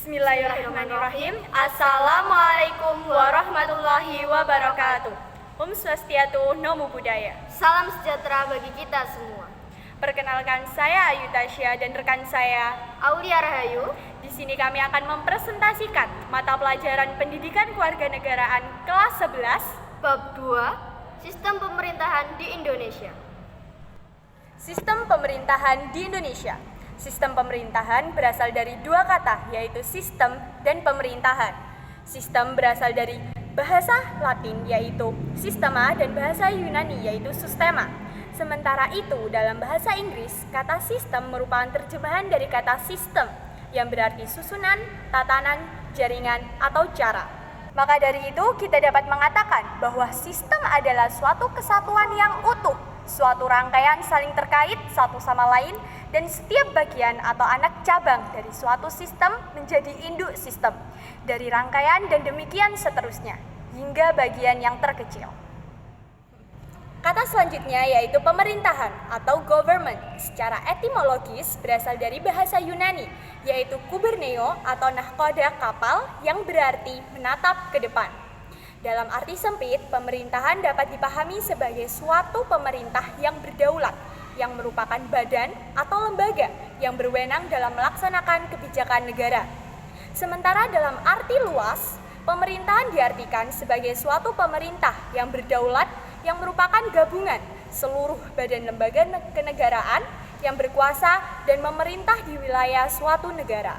Bismillahirrahmanirrahim. Assalamualaikum warahmatullahi wabarakatuh. Om Swastiatu, Namo Buddhaya. Salam sejahtera bagi kita semua. Perkenalkan, saya Ayu Tasya dan rekan saya Aulia Rahayu. Di sini kami akan mempresentasikan mata pelajaran Pendidikan Kewarganegaraan kelas 11 Bab 2, Sistem Pemerintahan di Indonesia. Sistem pemerintahan di Indonesia. Sistem pemerintahan berasal dari dua kata, yaitu sistem dan pemerintahan. Sistem berasal dari bahasa Latin, yaitu sistema, dan bahasa Yunani, yaitu sustema. Sementara itu, dalam bahasa Inggris, kata sistem merupakan terjemahan dari kata system, yang berarti susunan, tatanan, jaringan, atau cara. Maka dari itu, kita dapat mengatakan bahwa sistem adalah suatu kesatuan yang utuh, suatu rangkaian saling terkait satu sama lain, dan setiap bagian atau anak cabang dari suatu sistem menjadi induk sistem, dari rangkaian dan demikian seterusnya, hingga bagian yang terkecil. Kata selanjutnya yaitu pemerintahan atau government. Secara etimologis berasal dari bahasa Yunani, yaitu kuberneo atau nahkoda kapal, yang berarti menatap ke depan. Dalam arti sempit, pemerintahan dapat dipahami sebagai suatu pemerintah yang berdaulat, yang merupakan badan atau lembaga yang berwenang dalam melaksanakan kebijakan negara. Sementara dalam arti luas, pemerintahan diartikan sebagai suatu pemerintah yang berdaulat, yang merupakan gabungan seluruh badan lembaga kenegaraan yang berkuasa dan memerintah di wilayah suatu negara.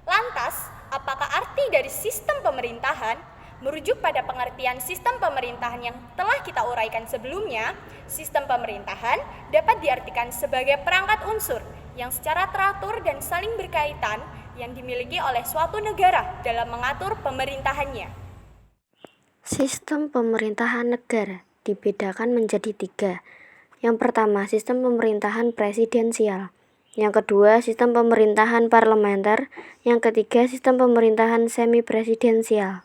Lantas, apakah arti dari sistem pemerintahan? Merujuk pada pengertian sistem pemerintahan yang telah kita uraikan sebelumnya, sistem pemerintahan dapat diartikan sebagai perangkat unsur yang secara teratur dan saling berkaitan yang dimiliki oleh suatu negara dalam mengatur pemerintahannya. Sistem pemerintahan negara dibedakan menjadi 3. Yang pertama, sistem pemerintahan presidensial. Yang kedua, sistem pemerintahan parlementer. Yang ketiga, sistem pemerintahan semi-presidensial.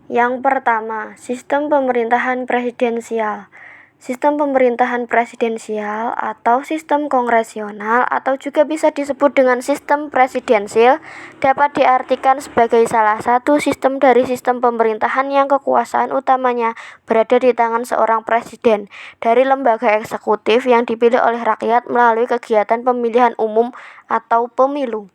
Yang pertama, sistem pemerintahan presidensial. Sistem pemerintahan presidensial atau sistem kongresional atau juga bisa disebut dengan sistem presidensil dapat diartikan sebagai salah satu sistem dari sistem pemerintahan yang kekuasaan utamanya berada di tangan seorang presiden dari lembaga eksekutif yang dipilih oleh rakyat melalui kegiatan pemilihan umum atau pemilu.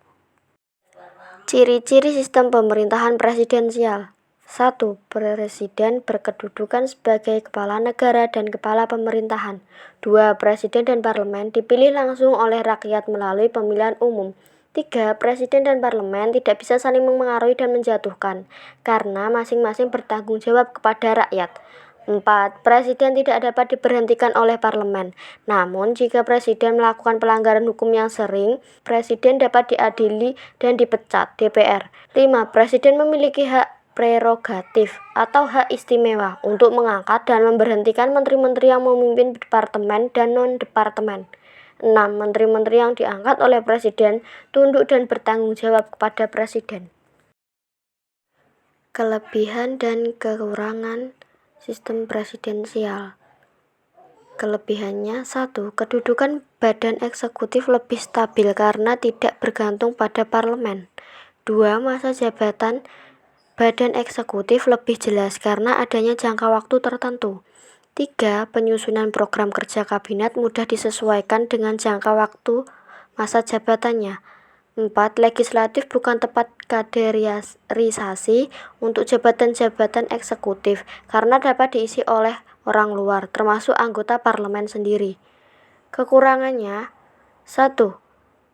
Ciri-ciri sistem pemerintahan presidensial. 1. Presiden berkedudukan sebagai kepala negara dan kepala pemerintahan. 2. Presiden dan parlemen dipilih langsung oleh rakyat melalui pemilihan umum. 3. Presiden dan parlemen tidak bisa saling memengaruhi dan menjatuhkan, karena masing-masing bertanggung jawab kepada rakyat. 4. Presiden tidak dapat diberhentikan oleh parlemen. Namun, jika presiden melakukan pelanggaran hukum yang sering, presiden dapat diadili dan dipecat DPR. 5. Presiden memiliki hak prerogatif atau hak istimewa untuk mengangkat dan memberhentikan menteri-menteri yang memimpin departemen dan non-departemen. 6. Menteri-menteri yang diangkat oleh presiden tunduk dan bertanggung jawab kepada presiden. Kelebihan dan kekurangan sistem presidensial. Kelebihannya: 1. Kedudukan badan eksekutif lebih stabil karena tidak bergantung pada parlemen. 2. Masa jabatan badan eksekutif lebih jelas karena adanya jangka waktu tertentu. 3. Penyusunan program kerja kabinet mudah disesuaikan dengan jangka waktu masa jabatannya. 4. Legislatif bukan tempat kaderisasi untuk jabatan-jabatan eksekutif karena dapat diisi oleh orang luar, termasuk anggota parlemen sendiri. Kekurangannya: 1.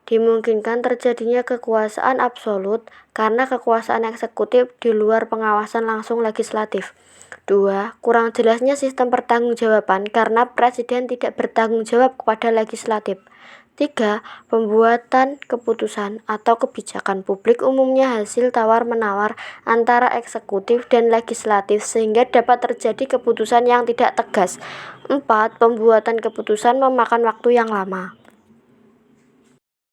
Dimungkinkan terjadinya kekuasaan absolut karena kekuasaan eksekutif di luar pengawasan langsung legislatif. 2. Kurang jelasnya sistem pertanggungjawaban karena presiden tidak bertanggung jawab kepada legislatif. 3. Pembuatan keputusan atau kebijakan publik umumnya hasil tawar-menawar antara eksekutif dan legislatif sehingga dapat terjadi keputusan yang tidak tegas. 4. Pembuatan keputusan memakan waktu yang lama.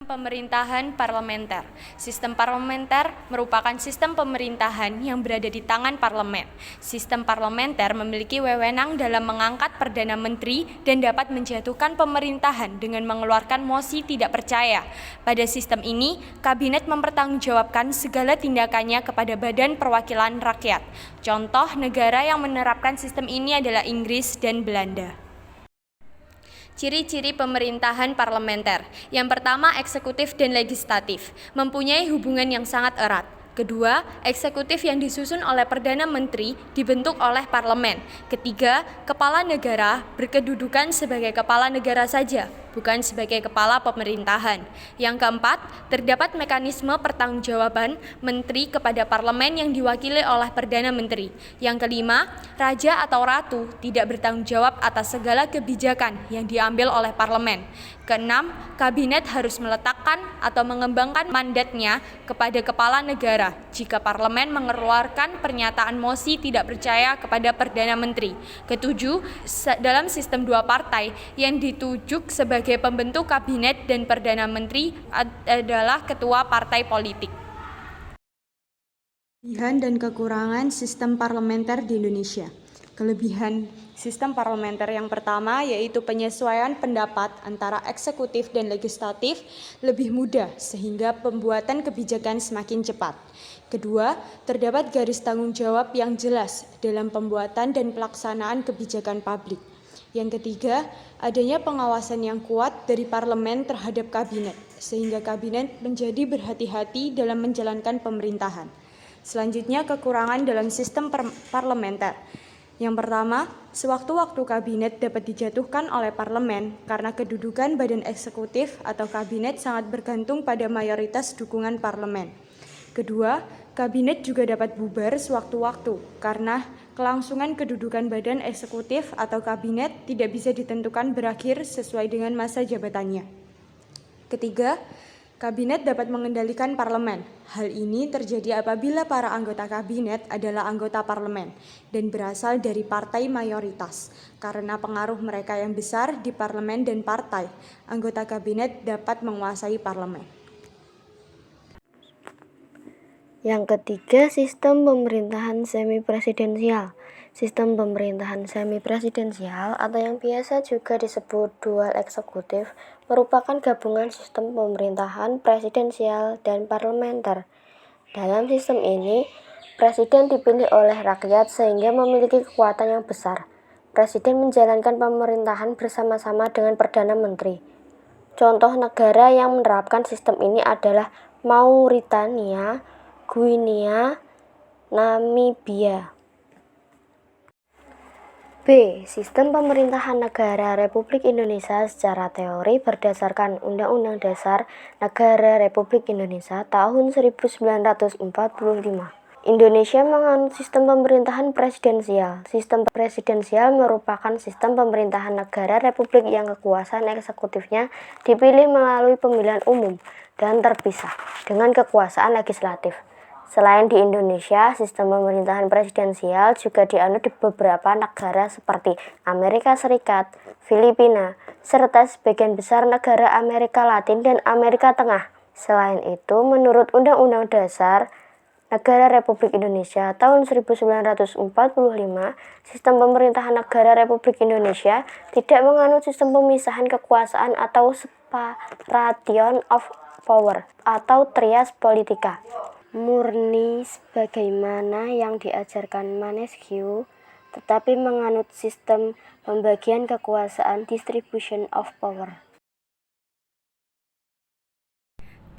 Pemerintahan parlementer. Sistem parlementer merupakan sistem pemerintahan yang berada di tangan parlemen. Sistem parlementer memiliki wewenang dalam mengangkat Perdana Menteri dan dapat menjatuhkan pemerintahan dengan mengeluarkan mosi tidak percaya. Pada sistem ini, kabinet mempertanggungjawabkan segala tindakannya kepada Badan Perwakilan Rakyat. Contoh negara yang menerapkan sistem ini adalah Inggris dan Belanda. Ciri-ciri pemerintahan parlementer. Yang pertama, eksekutif dan legislatif, mempunyai hubungan yang sangat erat. Kedua, eksekutif yang disusun oleh Perdana Menteri dibentuk oleh parlemen. Ketiga, kepala negara berkedudukan sebagai kepala negara saja, bukan sebagai kepala pemerintahan. Yang keempat, terdapat mekanisme pertanggungjawaban menteri kepada parlemen yang diwakili oleh Perdana Menteri. Yang kelima, raja atau ratu tidak bertanggung jawab atas segala kebijakan yang diambil oleh parlemen. Keenam, kabinet harus meletakkan atau mengembangkan mandatnya kepada kepala negara jika parlemen mengeluarkan pernyataan mosi tidak percaya kepada Perdana Menteri. Ketujuh, dalam sistem dua partai yang ditunjuk sebagai pembentuk kabinet dan Perdana Menteri adalah ketua partai politik. Kelebihan dan kekurangan sistem parlementer di Indonesia. Kelebihan sistem parlementer yang pertama yaitu penyesuaian pendapat antara eksekutif dan legislatif lebih mudah sehingga pembuatan kebijakan semakin cepat. Kedua, terdapat garis tanggung jawab yang jelas dalam pembuatan dan pelaksanaan kebijakan publik. Yang ketiga, adanya pengawasan yang kuat dari parlemen terhadap kabinet, sehingga kabinet menjadi berhati-hati dalam menjalankan pemerintahan. Selanjutnya, kekurangan dalam sistem parlementer. Yang pertama, sewaktu-waktu kabinet dapat dijatuhkan oleh parlemen karena kedudukan badan eksekutif atau kabinet sangat bergantung pada mayoritas dukungan parlemen. Kedua, kabinet juga dapat bubar sewaktu-waktu karena kelangsungan kedudukan badan eksekutif atau kabinet tidak bisa ditentukan berakhir sesuai dengan masa jabatannya. Ketiga, kabinet dapat mengendalikan parlemen. Hal ini terjadi apabila para anggota kabinet adalah anggota parlemen dan berasal dari partai mayoritas. Karena pengaruh mereka yang besar di parlemen dan partai, anggota kabinet dapat menguasai parlemen. Yang ketiga, sistem pemerintahan semi-presidensial. Sistem pemerintahan semi-presidensial atau yang biasa juga disebut dual eksekutif merupakan gabungan sistem pemerintahan presidensial dan parlementer. Dalam sistem ini, presiden dipilih oleh rakyat sehingga memiliki kekuatan yang besar. Presiden menjalankan pemerintahan bersama-sama dengan Perdana Menteri. Contoh negara yang menerapkan sistem ini adalah Mauritania, Guinea, Namibia. B. Sistem pemerintahan negara Republik Indonesia secara teori berdasarkan Undang-Undang Dasar Negara Republik Indonesia tahun 1945. Indonesia menganut sistem pemerintahan presidensial. Sistem presidensial merupakan sistem pemerintahan negara republik yang kekuasaan eksekutifnya dipilih melalui pemilihan umum dan terpisah dengan kekuasaan legislatif. Selain di Indonesia, sistem pemerintahan presidensial juga dianut di beberapa negara seperti Amerika Serikat, Filipina, serta sebagian besar negara Amerika Latin dan Amerika Tengah. Selain itu, menurut Undang-Undang Dasar Negara Republik Indonesia tahun 1945, sistem pemerintahan negara Republik Indonesia tidak menganut sistem pemisahan kekuasaan atau separation of power atau trias politika. Murni sebagaimana yang diajarkan Montesquieu, tetapi menganut sistem pembagian kekuasaan distribution of power.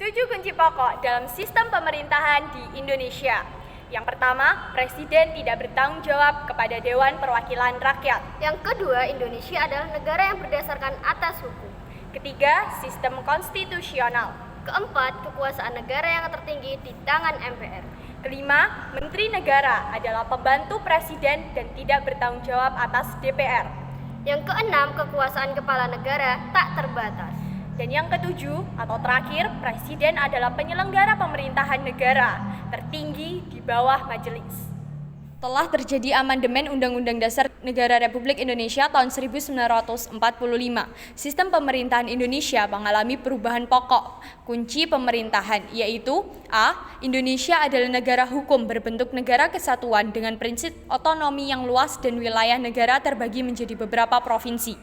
7 kunci pokok dalam sistem pemerintahan di Indonesia. Yang pertama, presiden tidak bertanggung jawab kepada Dewan Perwakilan Rakyat. Yang kedua, Indonesia adalah negara yang berdasarkan atas hukum. Ketiga, sistem konstitusional. Keempat, kekuasaan negara yang tertinggi di tangan MPR. Kelima, menteri negara adalah pembantu presiden dan tidak bertanggung jawab atas DPR. Yang keenam, kekuasaan kepala negara tak terbatas. Dan yang ketujuh atau terakhir, presiden adalah penyelenggara pemerintahan negara tertinggi di bawah majelis. Telah terjadi amandemen Undang-Undang Dasar Negara Republik Indonesia tahun 1945. Sistem pemerintahan Indonesia mengalami perubahan pokok. Kunci pemerintahan yaitu A. Indonesia adalah negara hukum berbentuk negara kesatuan dengan prinsip otonomi yang luas dan wilayah negara terbagi menjadi beberapa provinsi.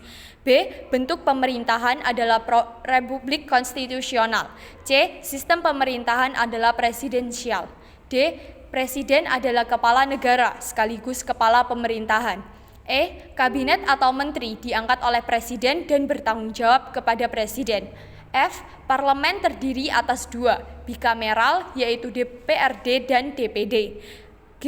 B. Bentuk pemerintahan adalah republik konstitusional. C. Sistem pemerintahan adalah presidensial. D. Presiden adalah kepala negara sekaligus kepala pemerintahan. E. Kabinet atau menteri diangkat oleh presiden dan bertanggung jawab kepada presiden. F. Parlemen terdiri atas 2, bikameral yaitu DPRD dan DPD. G.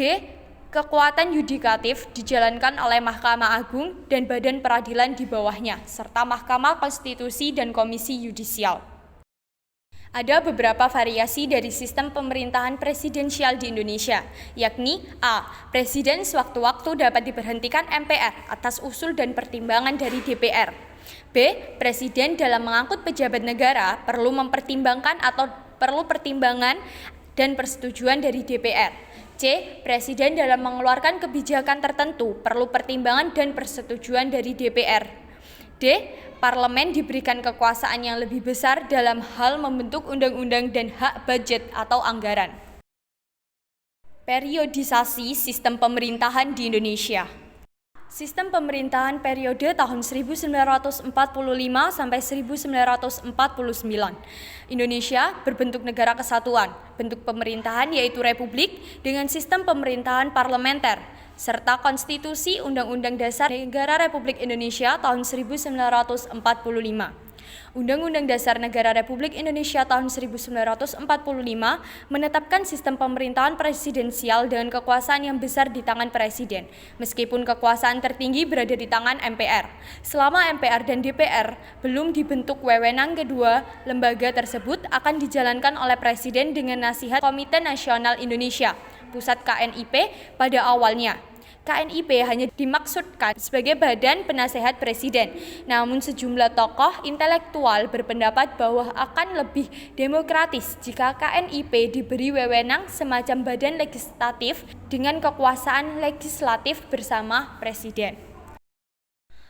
Kekuatan yudikatif dijalankan oleh Mahkamah Agung dan badan peradilan di bawahnya, serta Mahkamah Konstitusi dan Komisi Yudisial. Ada beberapa variasi dari sistem pemerintahan presidensial di Indonesia, yakni A. Presiden sewaktu-waktu dapat diberhentikan MPR atas usul dan pertimbangan dari DPR. B. Presiden dalam mengangkut pejabat negara perlu mempertimbangkan atau perlu pertimbangan dan persetujuan dari DPR. C. Presiden dalam mengeluarkan kebijakan tertentu perlu pertimbangan dan persetujuan dari DPR. D. Parlemen diberikan kekuasaan yang lebih besar dalam hal membentuk undang-undang dan hak budget atau anggaran. Periodisasi sistem pemerintahan di Indonesia. Sistem pemerintahan periode tahun 1945 sampai 1949. Indonesia berbentuk negara kesatuan. Bentuk pemerintahan yaitu republik dengan sistem pemerintahan parlementer serta Konstitusi Undang-Undang Dasar Negara Republik Indonesia tahun 1945. Undang-Undang Dasar Negara Republik Indonesia tahun 1945 menetapkan sistem pemerintahan presidensial dengan kekuasaan yang besar di tangan presiden, meskipun kekuasaan tertinggi berada di tangan MPR. Selama MPR dan DPR belum dibentuk, wewenang kedua lembaga tersebut akan dijalankan oleh presiden dengan nasihat Komite Nasional Indonesia, Pusat KNIP pada awalnya. KNIP hanya dimaksudkan sebagai badan penasehat presiden. Namun sejumlah tokoh intelektual berpendapat bahwa akan lebih demokratis jika KNIP diberi wewenang semacam badan legislatif dengan kekuasaan legislatif bersama presiden.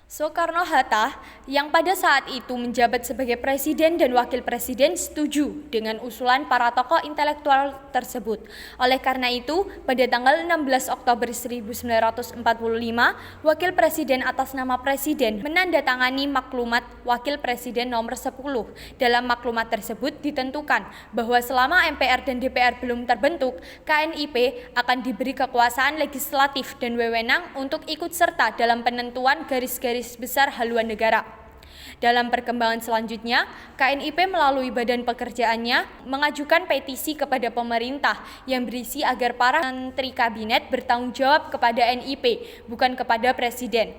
Soekarno-Hatta yang pada saat itu menjabat sebagai presiden dan wakil presiden setuju dengan usulan para tokoh intelektual tersebut. Oleh karena itu, pada tanggal 16 Oktober 1945, wakil presiden atas nama presiden menandatangani maklumat wakil presiden nomor 10. Dalam maklumat tersebut ditentukan bahwa selama MPR dan DPR belum terbentuk, KNIP akan diberi kekuasaan legislatif dan wewenang untuk ikut serta dalam penentuan garis-garis besar haluan negara. Dalam perkembangan selanjutnya, KNIP melalui badan pekerjaannya mengajukan petisi kepada pemerintah yang berisi agar para menteri kabinet bertanggung jawab kepada NIP, bukan kepada presiden.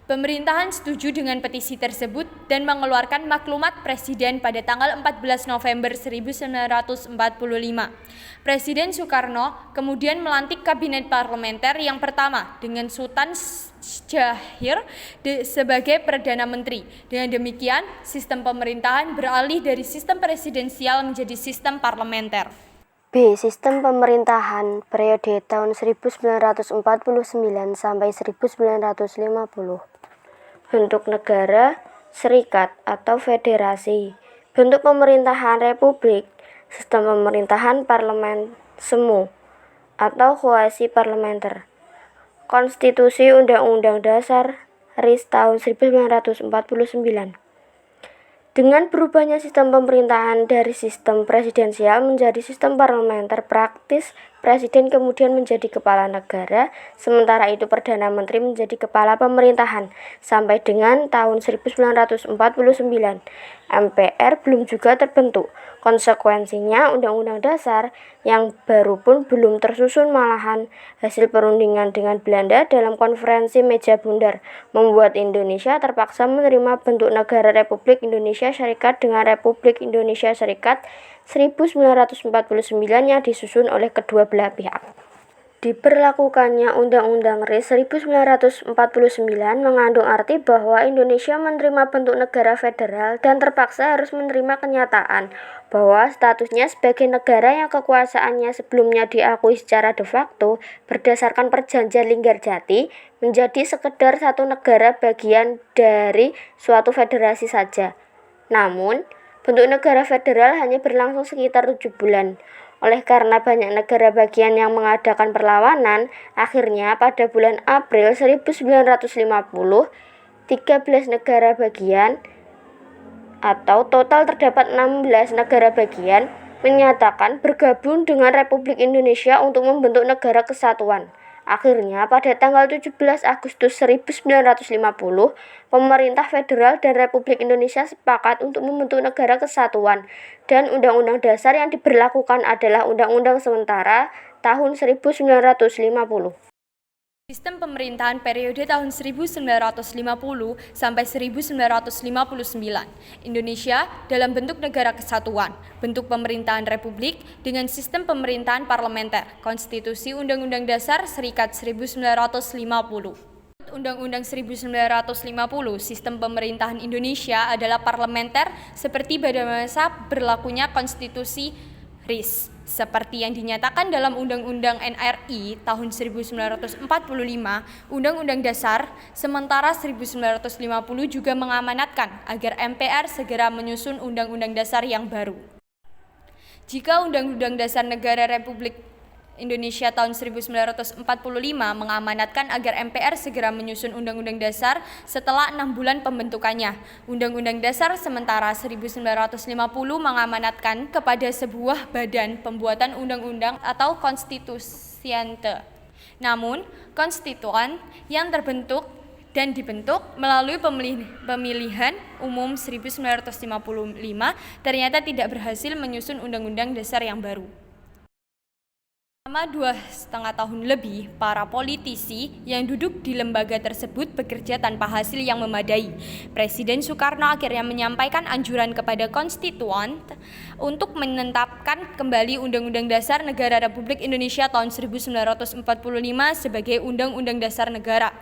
Pemerintahan setuju dengan petisi tersebut dan mengeluarkan maklumat presiden pada tanggal 14 November 1945. Presiden Soekarno kemudian melantik kabinet parlementer yang pertama dengan Sultan Syahrir sebagai Perdana Menteri. Dengan demikian, sistem pemerintahan beralih dari sistem presidensial menjadi sistem parlementer. B. Sistem pemerintahan periode tahun 1949 sampai 1950. Bentuk negara, serikat atau federasi. Bentuk pemerintahan republik. Sistem pemerintahan parlemen semu atau koalisi parlementer. Konstitusi Undang-Undang Dasar RIS tahun 1949. Dengan berubahnya sistem pemerintahan dari sistem presidensial menjadi sistem parlementer, praktis presiden kemudian menjadi kepala negara, sementara itu Perdana Menteri menjadi kepala pemerintahan. Sampai dengan tahun 1949, MPR belum juga terbentuk. Konsekuensinya, Undang-Undang Dasar yang baru pun belum tersusun, malahan hasil perundingan dengan Belanda dalam konferensi meja bundar membuat Indonesia terpaksa menerima bentuk negara Republik Indonesia Serikat dengan Republik Indonesia Serikat 1949 yang disusun oleh kedua belah pihak. Diberlakukannya Undang-Undang RI 1949 mengandung arti bahwa Indonesia menerima bentuk negara federal dan terpaksa harus menerima kenyataan bahwa statusnya sebagai negara yang kekuasaannya sebelumnya diakui secara de facto berdasarkan Perjanjian Linggarjati menjadi sekedar satu negara bagian dari suatu federasi saja. Namun, bentuk negara federal hanya berlangsung sekitar 7 bulan. Oleh karena banyak negara bagian yang mengadakan perlawanan, akhirnya pada bulan April 1950, 13 negara bagian atau total terdapat 16 negara bagian menyatakan bergabung dengan Republik Indonesia untuk membentuk negara kesatuan. Akhirnya pada tanggal 17 Agustus 1950, pemerintah federal dan Republik Indonesia sepakat untuk membentuk negara kesatuan dan Undang-Undang Dasar yang diberlakukan adalah Undang-Undang Sementara tahun 1950. Sistem pemerintahan periode tahun 1950 sampai 1959. Indonesia dalam bentuk negara kesatuan, bentuk pemerintahan republik dengan sistem pemerintahan parlementer, konstitusi Undang-Undang Dasar Serikat 1950. Undang-Undang 1950, sistem pemerintahan Indonesia adalah parlementer seperti pada masa berlakunya konstitusi RIS. Seperti yang dinyatakan dalam Undang-Undang NRI tahun 1945, Undang-Undang Dasar sementara 1950 juga mengamanatkan agar MPR segera menyusun Undang-Undang Dasar yang baru. Jika Undang-Undang Dasar Negara Republik Indonesia tahun 1945 mengamanatkan agar MPR segera menyusun Undang-Undang Dasar setelah 6 bulan pembentukannya. Undang-Undang Dasar sementara 1950 mengamanatkan kepada sebuah badan pembuatan undang-undang atau konstitusiante. Namun, konstituan yang terbentuk dan dibentuk melalui pemilihan umum 1955 ternyata tidak berhasil menyusun Undang-Undang Dasar yang baru. Selama 2,5 tahun lebih, para politisi yang duduk di lembaga tersebut bekerja tanpa hasil yang memadai. Presiden Soekarno akhirnya menyampaikan anjuran kepada konstituan untuk menetapkan kembali Undang-Undang Dasar Negara Republik Indonesia tahun 1945 sebagai Undang-Undang Dasar Negara.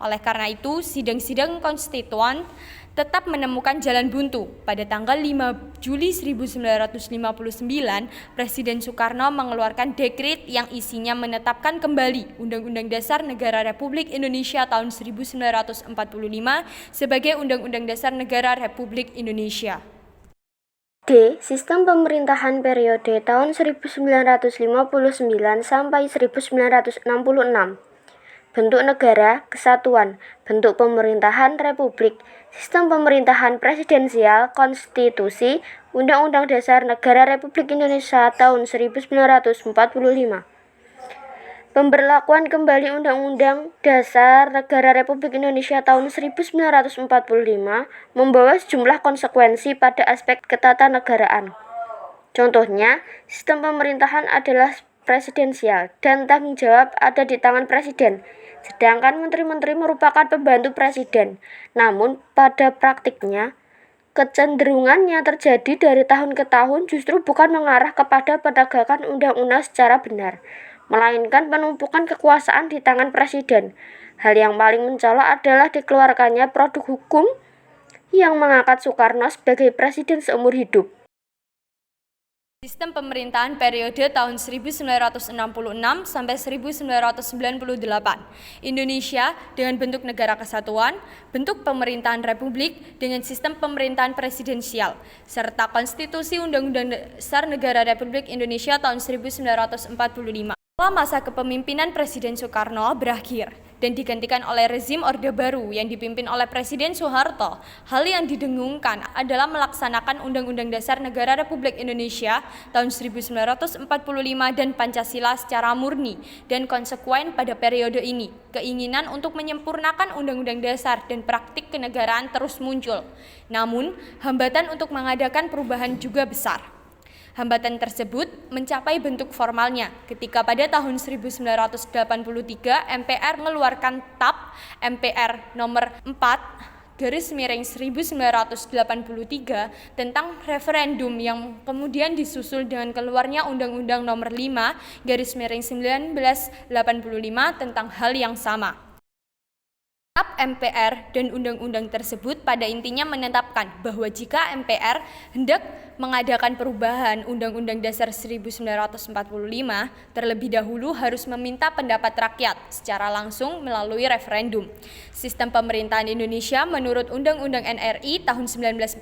Oleh karena itu, sidang-sidang konstituan tetap menemukan jalan buntu. Pada tanggal 5 Juli 1959, Presiden Soekarno mengeluarkan dekret yang isinya menetapkan kembali Undang-Undang Dasar Negara Republik Indonesia tahun 1945 sebagai Undang-Undang Dasar Negara Republik Indonesia. D. Sistem pemerintahan periode tahun 1959 sampai 1966. Bentuk negara, kesatuan, bentuk pemerintahan republik, sistem pemerintahan presidensial, konstitusi, Undang-Undang Dasar Negara Republik Indonesia tahun 1945. Pemberlakuan kembali Undang-Undang Dasar Negara Republik Indonesia tahun 1945 membawa sejumlah konsekuensi pada aspek ketatanegaraan. Contohnya, sistem pemerintahan adalah presidensial dan tanggung jawab ada di tangan presiden, sedangkan menteri-menteri merupakan pembantu presiden. Namun, pada praktiknya, kecenderungan yang terjadi dari tahun ke tahun justru bukan mengarah kepada penegakan undang-undang secara benar, melainkan penumpukan kekuasaan di tangan presiden. Hal yang paling mencolok adalah dikeluarkannya produk hukum yang mengangkat Soekarno sebagai presiden seumur hidup. Sistem pemerintahan periode tahun 1966 sampai 1998. Indonesia dengan bentuk negara kesatuan, bentuk pemerintahan republik dengan sistem pemerintahan presidensial, serta konstitusi Undang-Undang Dasar Negara Republik Indonesia tahun 1945. Setelah masa kepemimpinan Presiden Soekarno berakhir dan digantikan oleh rezim Orde Baru yang dipimpin oleh Presiden Soeharto, hal yang didengungkan adalah melaksanakan Undang-Undang Dasar Negara Republik Indonesia tahun 1945 dan Pancasila secara murni dan konsekuen pada periode ini. Keinginan untuk menyempurnakan Undang-Undang Dasar dan praktik kenegaraan terus muncul. Namun, hambatan untuk mengadakan perubahan juga besar. Hambatan tersebut mencapai bentuk formalnya ketika pada tahun 1983 MPR mengeluarkan TAP MPR nomor 4 1983 tentang referendum yang kemudian disusul dengan keluarnya Undang-Undang Nomor 5/1985 tentang hal yang sama. MPR dan undang-undang tersebut pada intinya menetapkan bahwa jika MPR hendak mengadakan perubahan Undang-Undang Dasar 1945, terlebih dahulu harus meminta pendapat rakyat secara langsung melalui referendum. Sistem pemerintahan Indonesia menurut Undang-Undang NRI tahun 1945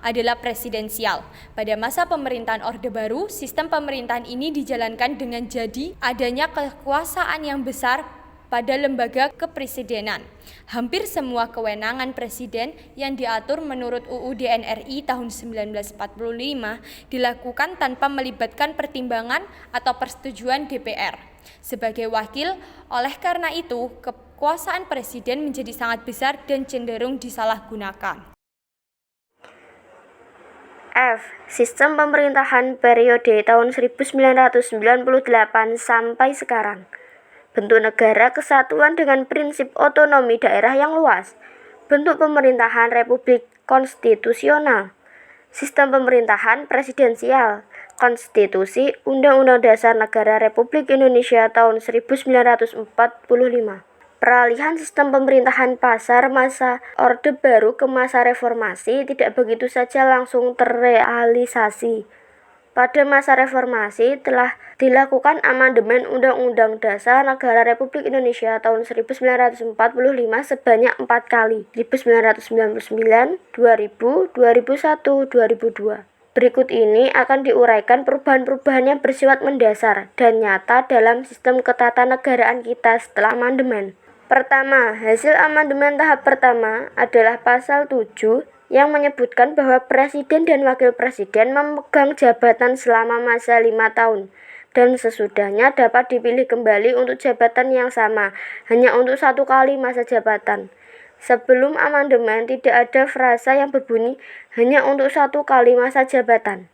adalah presidensial. Pada masa pemerintahan Orde Baru, sistem pemerintahan ini dijalankan dengan jadi adanya kekuasaan yang besar pada lembaga kepresidenan. Hampir semua kewenangan presiden yang diatur menurut UUD NRI tahun 1945 dilakukan tanpa melibatkan pertimbangan atau persetujuan DPR. Sebagai wakil, oleh karena itu, kekuasaan presiden menjadi sangat besar dan cenderung disalahgunakan. F. Sistem pemerintahan periode tahun 1998 sampai sekarang. Bentuk negara kesatuan dengan prinsip otonomi daerah yang luas. Bentuk pemerintahan republik konstitusional. Sistem pemerintahan presidensial. Konstitusi Undang-Undang Dasar Negara Republik Indonesia tahun 1945. Peralihan sistem pemerintahan pasar masa Orde Baru ke masa reformasi tidak begitu saja langsung terrealisasi. Pada masa reformasi telah dilakukan amandemen Undang-Undang Dasar Negara Republik Indonesia tahun 1945 sebanyak 4 kali, 1999, 2000, 2001, 2002. Berikut ini akan diuraikan perubahan-perubahan yang bersifat mendasar dan nyata dalam sistem ketatanegaraan kita setelah amandemen. Pertama, hasil amandemen tahap pertama adalah pasal 7 yang menyebutkan bahwa presiden dan wakil presiden memegang jabatan selama masa 5 tahun dan sesudahnya dapat dipilih kembali untuk jabatan yang sama hanya untuk 1 kali masa jabatan. Sebelum amandemen tidak ada frasa yang berbunyi hanya untuk 1 kali masa jabatan.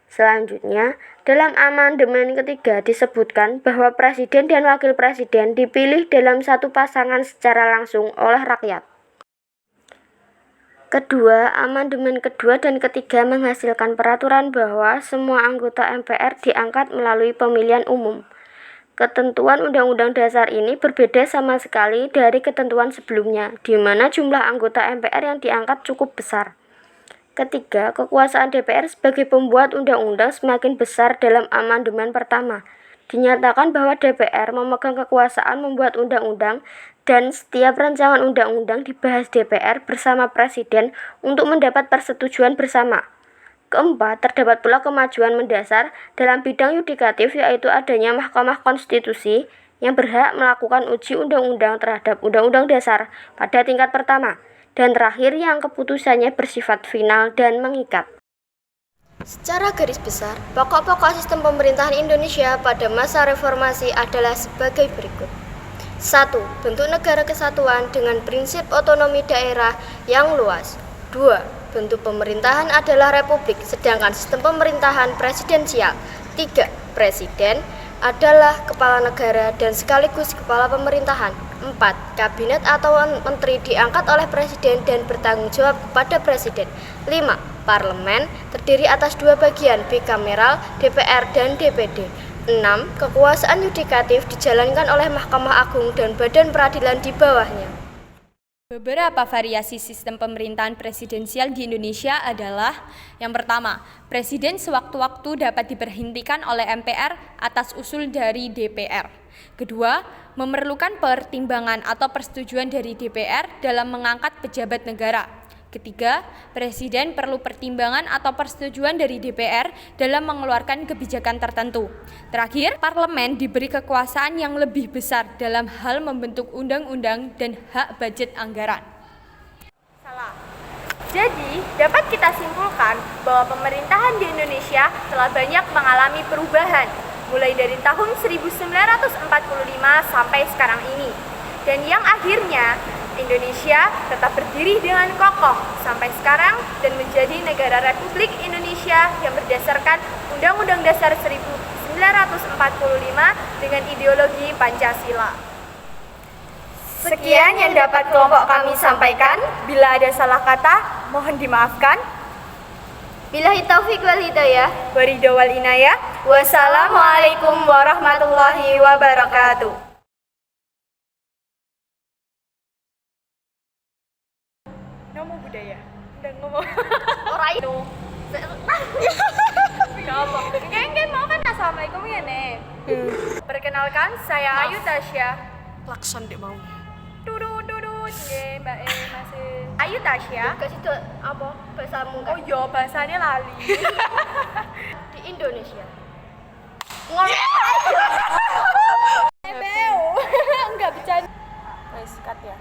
Selanjutnya, dalam amandemen ketiga disebutkan bahwa presiden dan wakil presiden dipilih dalam satu pasangan secara langsung oleh rakyat. Kedua, amandemen kedua dan ketiga menghasilkan peraturan bahwa semua anggota MPR diangkat melalui pemilihan umum. Ketentuan Undang-Undang Dasar ini berbeda sama sekali dari ketentuan sebelumnya, di mana jumlah anggota MPR yang diangkat cukup besar. Ketiga, kekuasaan DPR sebagai pembuat undang-undang semakin besar dalam amandemen pertama. Dinyatakan bahwa DPR memegang kekuasaan membuat undang-undang dan setiap rancangan undang-undang dibahas DPR bersama Presiden untuk mendapat persetujuan bersama. Keempat, terdapat pula kemajuan mendasar dalam bidang yudikatif yaitu adanya Mahkamah Konstitusi yang berhak melakukan uji undang-undang terhadap Undang-Undang Dasar pada tingkat pertama dan terakhir yang keputusannya bersifat final dan mengikat. Secara garis besar, pokok-pokok sistem pemerintahan Indonesia pada masa reformasi adalah sebagai berikut. 1. Bentuk negara kesatuan dengan prinsip otonomi daerah yang luas. 2. Bentuk pemerintahan adalah republik, sedangkan sistem pemerintahan presidensial. 3. Presiden adalah kepala negara dan sekaligus kepala pemerintahan. 4. Kabinet atau menteri diangkat oleh presiden dan bertanggung jawab kepada presiden. 5. Parlemen terdiri atas 2 bagian, bikameral, DPR dan DPD. 6. Kekuasaan yudikatif dijalankan oleh Mahkamah Agung dan badan peradilan di bawahnya. Beberapa variasi sistem pemerintahan presidensial di Indonesia adalah: yang pertama, presiden sewaktu-waktu dapat diberhentikan oleh MPR atas usul dari DPR. Kedua, memerlukan pertimbangan atau persetujuan dari DPR dalam mengangkat pejabat negara. Ketiga, presiden perlu pertimbangan atau persetujuan dari DPR dalam mengeluarkan kebijakan tertentu. Terakhir, parlemen diberi kekuasaan yang lebih besar dalam hal membentuk undang-undang dan hak budget anggaran. Salah. Jadi, dapat kita simpulkan bahwa pemerintahan di Indonesia telah banyak mengalami perubahan, mulai dari tahun 1945 sampai sekarang ini. Dan yang akhirnya, Indonesia tetap berdiri dengan kokoh sampai sekarang dan menjadi negara Republik Indonesia yang berdasarkan Undang-Undang Dasar 1945 dengan ideologi Pancasila. Sekian yang dapat kelompok kami sampaikan. Bila ada salah kata, mohon dimaafkan. Billahi taufiq wal hidayah. Waridho wal inayah. Wassalamualaikum warahmatullahi wabarakatuh. Ngomong budaya. Udah ngomong. Ora itu. Gak apa. Enggak mau kan assalamualaikum ya nih. Perkenalkan saya Ayu Tasya. Klakson dek mau. Dudu nggih Mbak masih. Ayu Tasya. Kasih itu apa? Bahasamu Oh kan? iya bahasanya lali. Di Indonesia. Enggak bercanda. Wes cut ya.